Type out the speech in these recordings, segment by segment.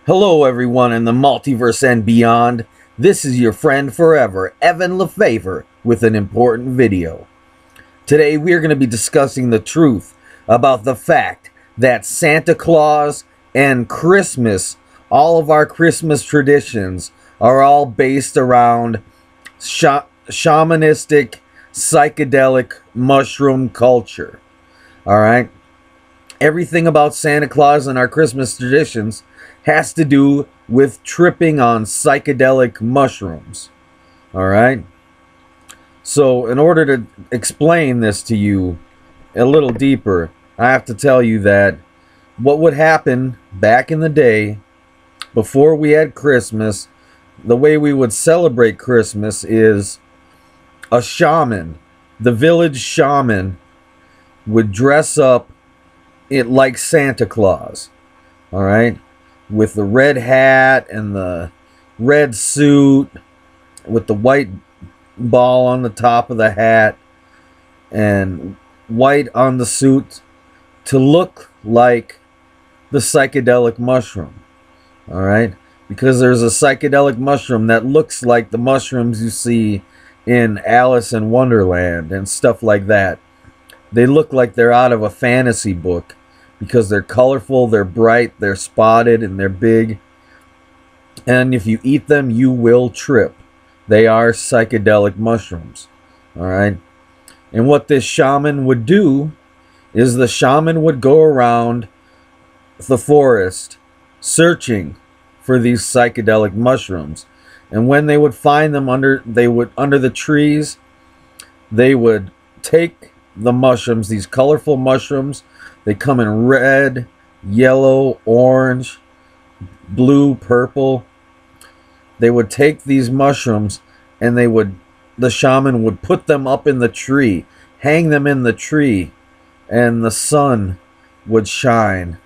Hello, everyone in the multiverse and beyond. This is your friend forever, Evan Lefavor, with an important video. Today, we are going to be discussing the truth about the fact that Santa Claus and Christmas, all of our Christmas traditions, are all based around shamanistic, psychedelic mushroom culture. All right? Everything about Santa Claus and our Christmas traditions has to do with tripping on psychedelic mushrooms. All right? So, in order to explain this to you a little deeper, I have to tell you that what would happen back in the day, before we had Christmas, the way we would celebrate Christmas is a shaman, the village shaman, would dress up it like Santa Claus, all right, with the red hat and the red suit with the white ball on the top of the hat and white on the suit to look like the psychedelic mushroom, all right, because there's a psychedelic mushroom that looks like the mushrooms you see in Alice in Wonderland and stuff like that. They look like they're out of a fantasy book because they're colorful, they're bright, they're spotted, and they're big. And if you eat them, you will trip. They are psychedelic mushrooms. All right? And what this shaman would do is the shaman would go around the forest searching for these psychedelic mushrooms. And when they would find them under the trees, they would take the mushrooms, these colorful mushrooms. They come in red, yellow, orange, blue, purple. They would take these mushrooms and the shaman would put them up in the tree, hang them in the tree, and the sun would shine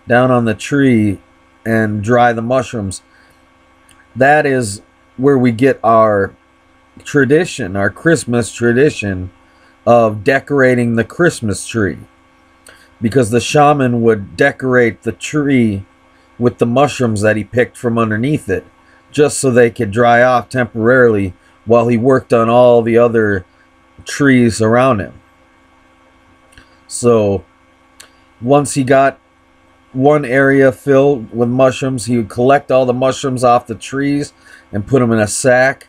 down on the tree and dry the mushrooms. That is where we get our tradition, our Christmas tradition of decorating the Christmas tree. Because the shaman would decorate the tree with the mushrooms that he picked from underneath it, just so they could dry off temporarily while he worked on all the other trees around him. So once he got one area filled with mushrooms, he would collect all the mushrooms off the trees and put them in a sack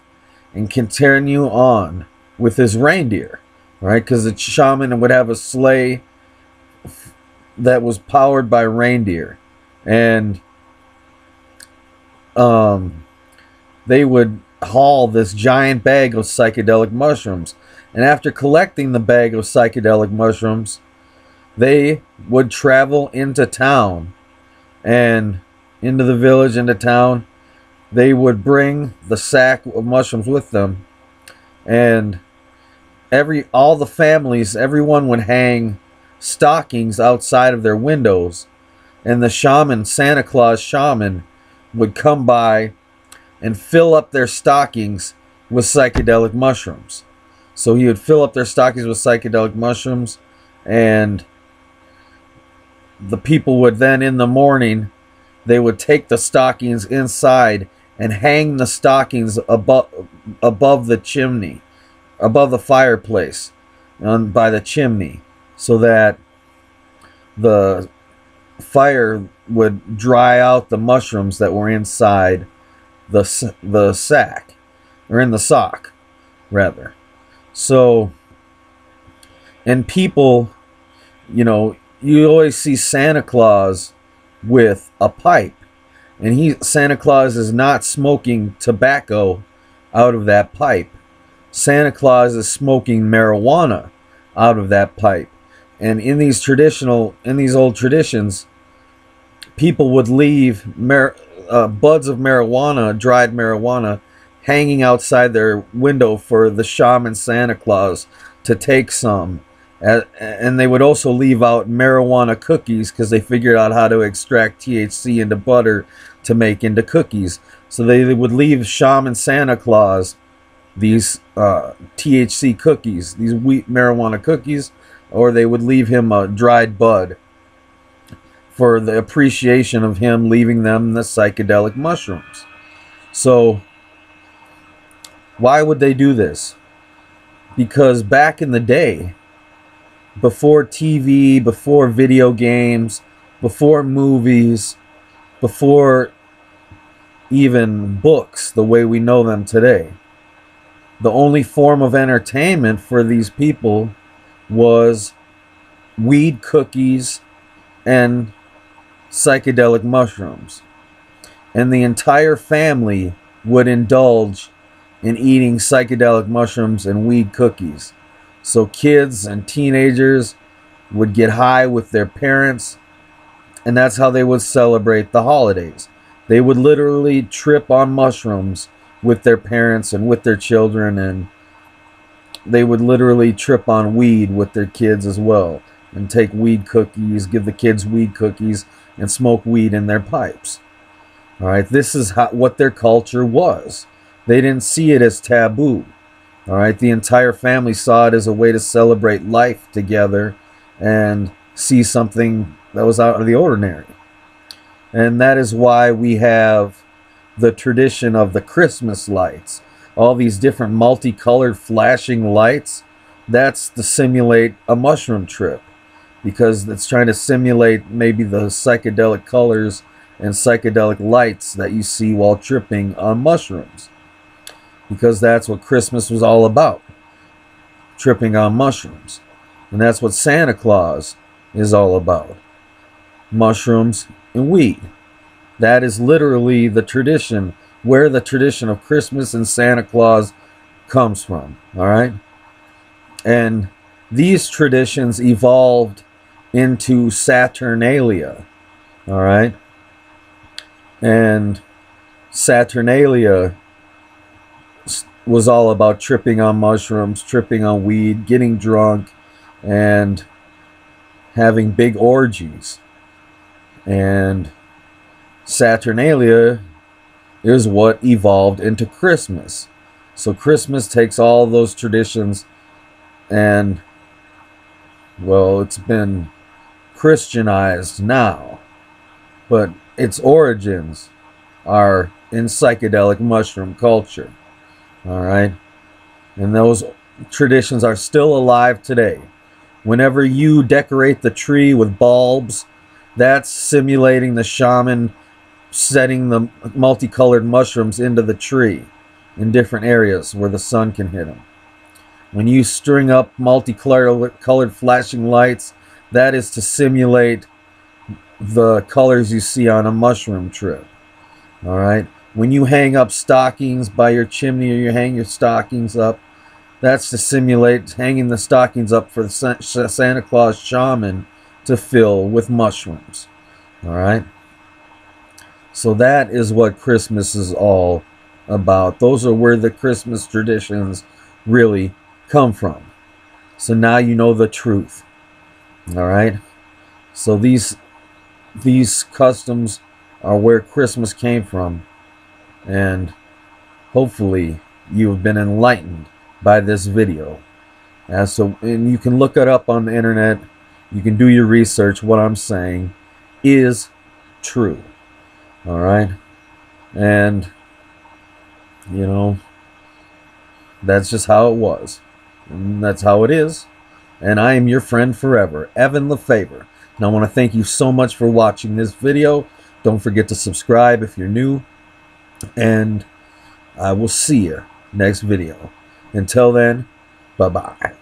and continue on with his reindeer, right? Because the shaman would have a sleigh that was powered by reindeer, and they would haul this giant bag of psychedelic mushrooms. And after collecting the bag of psychedelic mushrooms, they would travel into town, and into the village, into town. They would bring the sack of mushrooms with them, and all the families, everyone would hang stockings outside of their windows, and the shaman, Santa Claus shaman, would come by and fill up their stockings with psychedelic mushrooms. So he would fill up their stockings with psychedelic mushrooms, and the people would then, in the morning, they would take the stockings inside and hang the stockings above the chimney, above the fireplace, by the chimney, so that the fire would dry out the mushrooms that were inside the sack, or in the sock, rather. So, and people, you always see Santa Claus with a pipe, and Santa Claus is not smoking tobacco out of that pipe. Santa Claus is smoking marijuana out of that pipe. And in these old traditions, people would leave buds of marijuana, dried marijuana, hanging outside their window for the shaman Santa Claus to take some. And they would also leave out marijuana cookies, because they figured out how to extract THC into butter to make into cookies. So they would leave shaman Santa Claus these THC cookies, these wheat marijuana cookies, or they would leave him a dried bud for the appreciation of him leaving them the psychedelic mushrooms. So why would they do this? Because back in the day, before TV, before video games, before movies, before even books the way we know them today, the only form of entertainment for these people was weed cookies and psychedelic mushrooms. And the entire family would indulge in eating psychedelic mushrooms and weed cookies. So kids and teenagers would get high with their parents, and that's how they would celebrate the holidays. They would literally trip on mushrooms with their parents and with their children, and they would literally trip on weed with their kids as well, and take weed cookies, give the kids weed cookies, and smoke weed in their pipes. All right, this is what their culture was. They didn't see it as taboo. All right, the entire family saw it as a way to celebrate life together and see something that was out of the ordinary. And that is why we have the tradition of the Christmas lights. All these different multicolored flashing lights, that's to simulate a mushroom trip, because it's trying to simulate maybe the psychedelic colors and psychedelic lights that you see while tripping on mushrooms. Because that's what Christmas was all about, tripping on mushrooms. And that's what Santa Claus is all about, mushrooms and weed. That is literally the tradition, where the tradition of Christmas and Santa Claus comes from, all right? And these traditions evolved into Saturnalia, all right? And Saturnalia was all about tripping on mushrooms, tripping on weed, getting drunk, and having big orgies. And Saturnalia is what evolved into Christmas. So Christmas takes all those traditions and, well, it's been Christianized now, but its origins are in psychedelic mushroom culture. All right, and those traditions are still alive today. Whenever you decorate the tree with bulbs, that's simulating the shaman setting the multicolored mushrooms into the tree in different areas where the sun can hit them. When you string up multicolored flashing lights, that is to simulate the colors you see on a mushroom trip. All right. When you hang up stockings by your chimney, or you hang your stockings up, that's to simulate hanging the stockings up for the Santa Claus shaman to fill with mushrooms. All right. So that is what Christmas is all about. Those are where the Christmas traditions really come from. So now you know the truth. All right. So these customs are where Christmas came from. And hopefully you have been enlightened by this video. And you can look it up on the internet. You can do your research. What I'm saying is true. All right. And, you know, that's just how it was. And that's how it is. And I am your friend forever, Evan Lefavor. And I want to thank you so much for watching this video. Don't forget to subscribe if you're new. And I will see you next video. Until then, bye-bye.